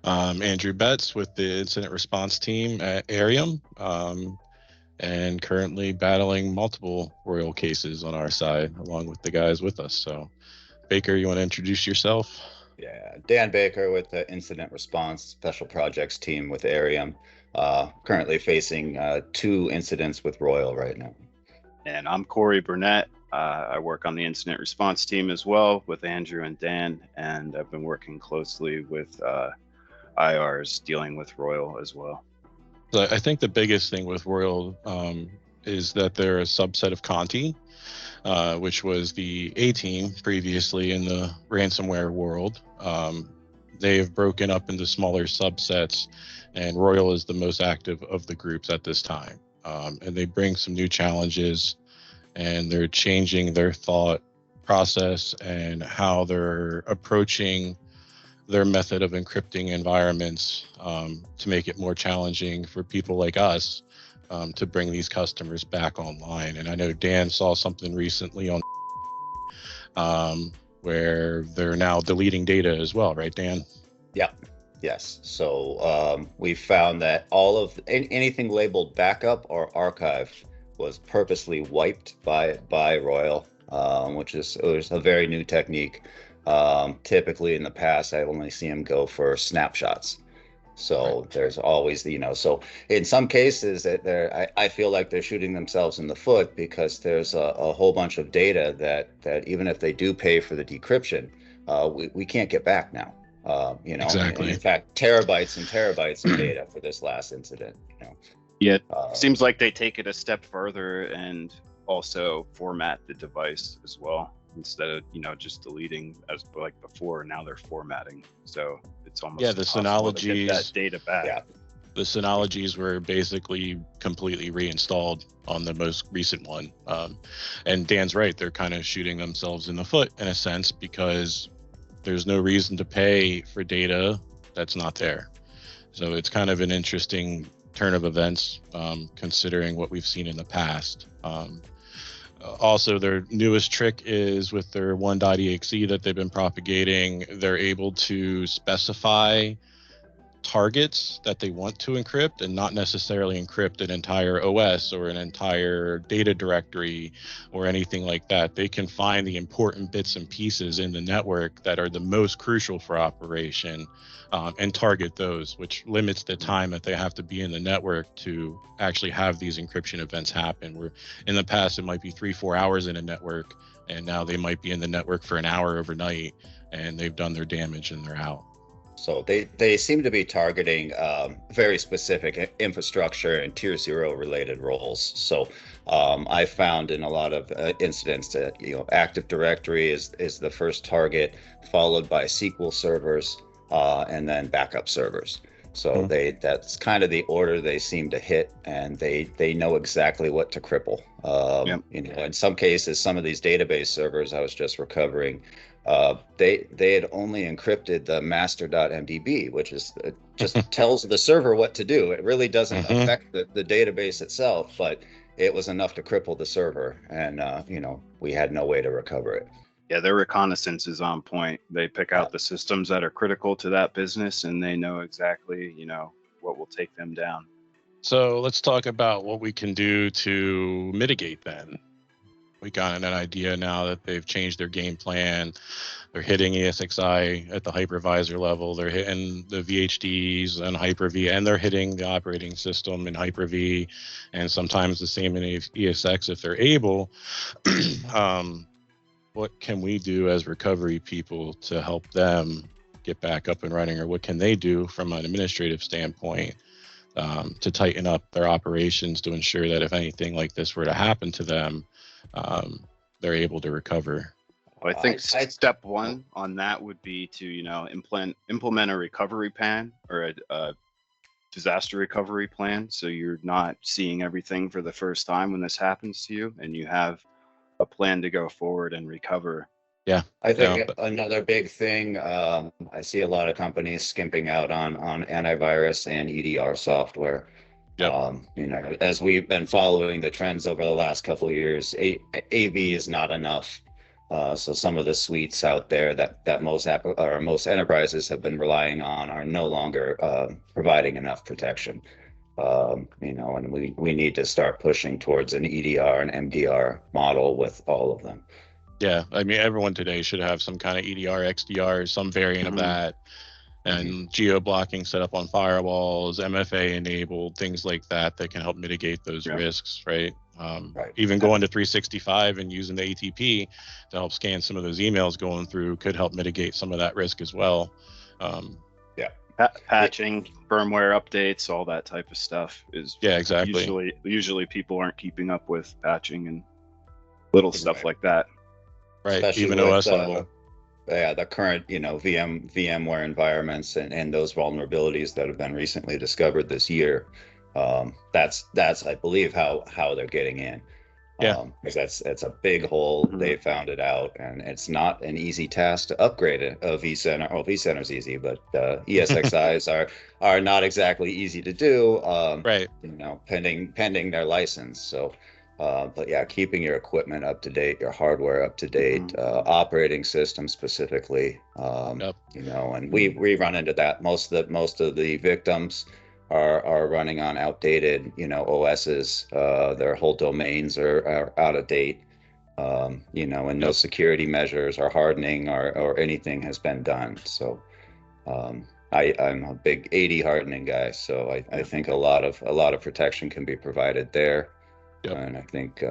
Andrew Betts with the incident response team at Airiam, and currently battling multiple Royal cases on our side, along with the guys with us. So, Baker, you want to introduce yourself? Yeah, Dan Baker with the Incident Response Special Projects team with Airiam, currently facing two incidents with Royal right now. And I'm Corey Burnett. I work on the incident response team as well with Andrew and Dan, and I've been working closely with IRs dealing with Royal as well. So I think the biggest thing with Royal is that they're a subset of Conti, which was the A team previously in the ransomware world. They have broken up into smaller subsets, and Royal is the most active of the groups at this time. And they bring some new challenges, and they're changing their thought process and how they're approaching their method of encrypting environments to make it more challenging for people like us to bring these customers back online. And I know Dan saw something recently on where they're now deleting data as well, right, Dan? Yeah, yes. So we found that all of anything labeled backup or archive was purposely wiped by Royal, which is it was a very new technique. Typically in the past, I only see them go for snapshots. So there's always so in some cases that I feel like they're shooting themselves in the foot because there's a whole bunch of data that even if they do pay for the decryption, we can't get back now. Exactly. And in fact, terabytes and terabytes of data for this last incident. Yeah, seems like they take it a step further and also format the device as well. Instead of just deleting as like before, now they're formatting, so it's almost the Synologies to get that data back. Yeah. The Synologies were basically completely reinstalled on the most recent one, and Dan's right, they're kind of shooting themselves in the foot in a sense because there's no reason to pay for data that's not there. So it's kind of an interesting turn of events, considering what we've seen in the past. Also, their newest trick is with their 1.exe that they've been propagating, they're able to specify targets that they want to encrypt and not necessarily encrypt an entire OS or an entire data directory or anything like that. They can find the important bits and pieces in the network that are the most crucial for operation and target those, which limits the time that they have to be in the network to actually have these encryption events happen. Where in the past, it might be 3-4 hours in a network, and now they might be in the network for an hour overnight, and they've done their damage and they're out. So they seem to be targeting very specific infrastructure and tier 0 related roles. So I found in a lot of incidents that Active Directory is the first target, followed by SQL servers, and then backup servers. So that's kind of the order they seem to hit, and they know exactly what to cripple. In some cases, some of these database servers I was just recovering, they had only encrypted the master.mdb, which is just tells the server what to do. It really doesn't affect the database itself, but it was enough to cripple the server, and we had no way to recover it. Yeah, their reconnaissance is on point. They pick out the systems that are critical to that business, and they know exactly, what will take them down. So let's talk about what we can do to mitigate then. We got an idea now that they've changed their game plan. They're hitting ESXi at the hypervisor level. They're hitting the VHDs and Hyper-V, and they're hitting the operating system in Hyper-V, and sometimes the same in ESX if they're able. What can we do as recovery people to help them get back up and running, or what can they do from an administrative standpoint to tighten up their operations to ensure that if anything like this were to happen to them, they're able to recover? Well, I think step one on that would be to implement a recovery plan or a disaster recovery plan, so you're not seeing everything for the first time when this happens to you, and you have a plan to go forward and recover. Yeah, I think another big thing, I see a lot of companies skimping out on antivirus and EDR software. Yep. As we've been following the trends over the last couple of years, AV is not enough. So some of the suites out there that most enterprises have been relying on are no longer providing enough protection. And we need to start pushing towards an EDR and MDR model with all of them. Yeah, I mean, everyone today should have some kind of EDR, XDR, some variant of that, and geo blocking set up on firewalls, MFA enabled, things like that can help mitigate those risks, right? Right. Even going to 365 and using the ATP to help scan some of those emails going through could help mitigate some of that risk as well. Patching, firmware updates, all that type of stuff is exactly. Usually people aren't keeping up with patching and little stuff like that. Right. Especially even with, OS level. The current, VMware environments and those vulnerabilities that have been recently discovered this year. That's I believe how they're getting in. Because that's a big hole. They found it out, and it's not an easy task to upgrade a vCenter. Well, vCenter's easy, but ESXis are not exactly easy to do. Right. Pending their license. So, but yeah, keeping your equipment up to date, your hardware up to date, operating system specifically. And we run into that. Most of the victims are running on outdated, OSs. Their whole domains are out of date, and no security measures or hardening or anything has been done. So I'm a big AD hardening guy. So I think a lot of protection can be provided there. And I think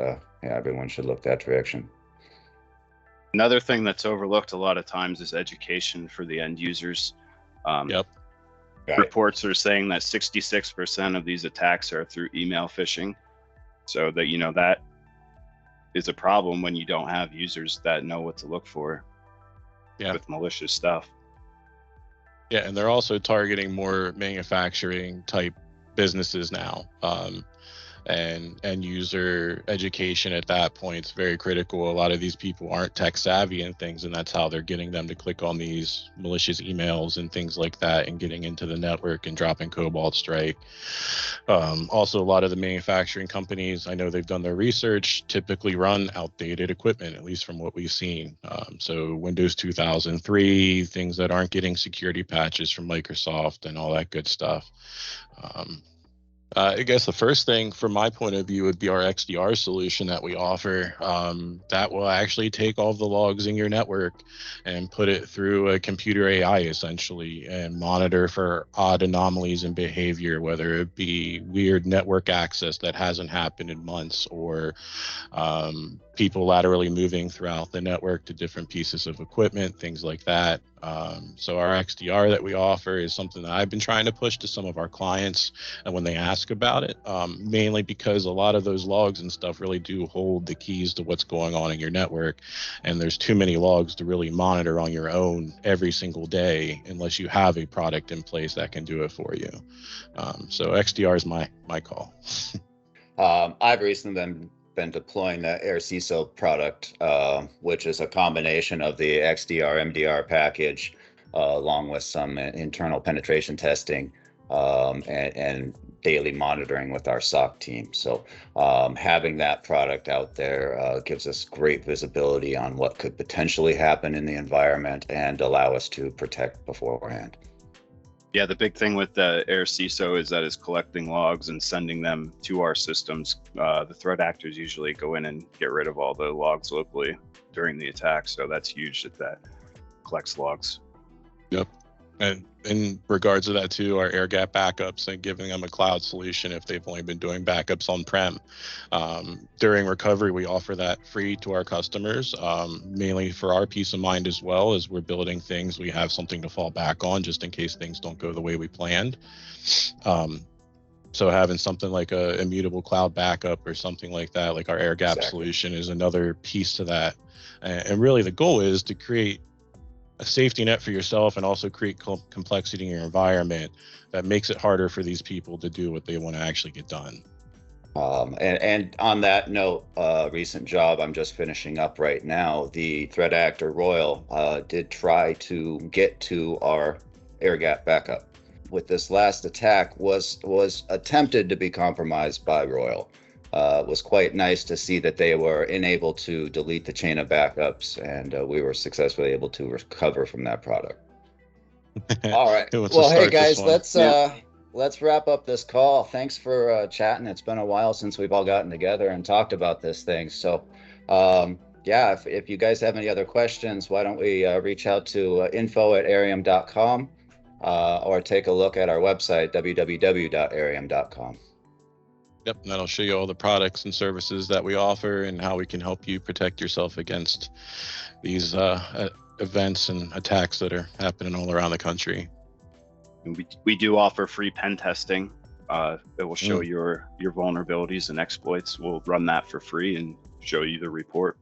everyone should look that direction. Another thing that's overlooked a lot of times is education for the end users. Reports are saying that 66% of these attacks are through email phishing. So that, that is a problem when you don't have users that know what to look for with malicious stuff. Yeah, and they're also targeting more manufacturing type businesses now. And end user education at that point is very critical. A lot of these people aren't tech savvy and things, and that's how they're getting them to click on these malicious emails and things like that and getting into the network and dropping Cobalt Strike. Also, a lot of the manufacturing companies, I know they've done their research, typically run outdated equipment, at least from what we've seen. So Windows 2003, things that aren't getting security patches from Microsoft and all that good stuff. I guess the first thing from my point of view would be our XDR solution that we offer. That will actually take all of the logs in your network and put it through a computer AI essentially and monitor for odd anomalies in behavior, whether it be weird network access that hasn't happened in months or people laterally moving throughout the network to different pieces of equipment, things like that. So our XDR that we offer is something that I've been trying to push to some of our clients, and when they ask about it, mainly because a lot of those logs and stuff really do hold the keys to what's going on in your network, and there's too many logs to really monitor on your own every single day unless you have a product in place that can do it for you. So XDR is my call. I've recently been deploying the AirCISO product, which is a combination of the XDR MDR package, along with some internal penetration testing and daily monitoring with our SOC team. So having that product out there gives us great visibility on what could potentially happen in the environment and allow us to protect beforehand. Yeah, the big thing with the AirCISO is that it's collecting logs and sending them to our systems. The threat actors usually go in and get rid of all the logs locally during the attack. So that's huge that collects logs. Yep. And in regards to that too, our air gap backups and giving them a cloud solution if they've only been doing backups on-prem. During recovery, we offer that free to our customers, mainly for our peace of mind as well. As we're building things, we have something to fall back on just in case things don't go the way we planned. So having something like a immutable cloud backup or something like that, like our air gap solution, is another piece to that. And really the goal is to create a safety net for yourself and also create complexity in your environment that makes it harder for these people to do what they want to actually get done. And on that note, recent job I'm just finishing up right now, the threat actor Royal did try to get to our air gap backup. With this last attack was attempted to be compromised by Royal. was quite nice to see that they were unable to delete the chain of backups, and we were successfully able to recover from that product. All right. Who wants to Well, hey start this guys, one? let's wrap up this call. Thanks for chatting. It's been a while since we've all gotten together and talked about this thing. So, yeah, if you guys have any other questions, why don't we reach out to info@airiam.com or take a look at our website, www.airiam.com. Yep, and that'll show you all the products and services that we offer and how we can help you protect yourself against these events and attacks that are happening all around the country. And we do offer free pen testing. It will show your vulnerabilities and exploits. We'll run that for free and show you the report.